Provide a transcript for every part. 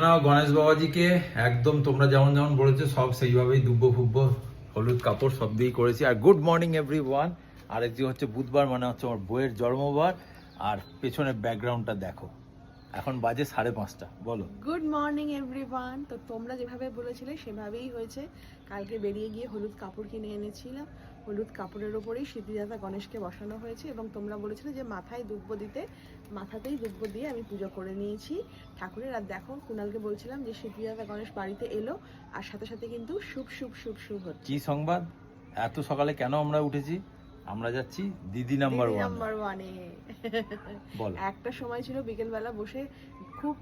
গণেশ বাবাজিকে একদম তোমরা যেমন যেমন বলেছো সব সেইভাবেই দুব্বো ফুব্বো হলুদ কাপড় সব দিয়েই করেছি। আর গুড মর্নিং এভরিওয়ান। আর একদিন হচ্ছে বুধবার, মানে হচ্ছে আমার বইয়ের জন্মবার। আর পেছনের ব্যাকগ্রাউন্ডটা দেখো, এখন বাজে 5:30। বলো। Good morning everyone. তো তোমরা যেভাবে বলেছিলে সেভাবেই হয়েছে। কালকে বেরিয়ে গিয়ে হলুদ কাপড় কিনে এনেছিলাম। হলুদ কাপড়ের ওপরেই সিদ্ধিদাতা গণেশকে বসানো হয়েছে এবং তোমরা বলেছিলে যে মাথায় দুব্বো দিতে, মাথাতেই দুব্বো দিয়ে আমি পুজো করে নিয়েছি ঠাকুরের। আর দেখো, কুণালকে বলছিলাম যে সিদ্ধিদাতা গণেশ বাড়িতে এলো, আর সাথে সাথে কিন্তু শুভ শুভ শুভ শুভ হচ্ছে। কি সংবাদ? এত সকালে কেন আমরা উঠেছি? আমরা যাচ্ছি দিদি নাম্বার ওয়ানে। বল। একটা সময় ছিল বিকেলবেলা বসে খুব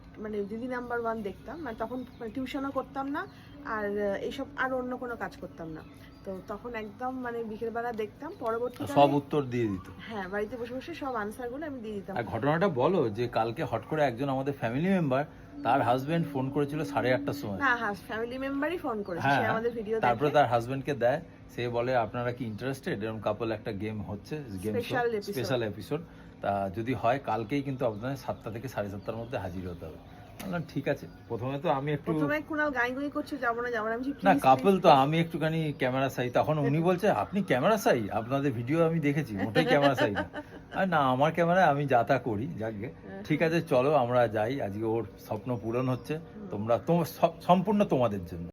দিদি নাম্বার ওয়ান দেখতাম, তখন টিউশনও করতাম না আর এইসব আর অন্য কোনো কাজ করতাম না। তো তখন একদম বিকেলবেলা দেখতাম, পরবর্তীতে সব উত্তর দিয়ে দিত। হ্যাঁ, বাড়িতে বসে বসে সব আনসারগুলো আমি দিয়ে দিতাম। আর ঘটনাটা বলো, যে কালকে হট করে একজন আমাদের ফ্যামিলি মেম্বার, তার হাজবেন্ড ফোন করেছিল 8:30টার সময়। না, হ্যাঁ, ফ্যামিলি মেম্বারই ফোন করেছে, হ্যাঁ, সে আমাদের ভিডিও দেখে। তারপরে তার হাজবেন্ডকে দেয়, সে বলে আপনারা কি ইন্টারেস্টেড, এরকম কাপল একটা গেম হচ্ছে, গেম স্পেশাল এপিসোড, তা যদি হয় কালকেই কিন্তু আপনাদের 7টা থেকে 7:30টার মধ্যে হাজির হতে হবে। বললাম ঠিক আছে। প্রথমে তো আমি একটু কুণাল গাই গাই করছে যাবো না যাবো না, আমি না কাপল তো আমি একটুখানি ক্যামেরা সাই, তখন উনি বলছে আপনি ক্যামেরা সাই, আপনাদের ভিডিও আমি দেখেছি, মোটেই ক্যামেরা সাই না। আর না, আমার ক্যামেরায় আমি যা তা করি, যাকে ঠিক আছে চলো আমরা যাই, আজকে ওর স্বপ্ন পূরণ হচ্ছে, তোমরা সম্পূর্ণ তোমাদের জন্য।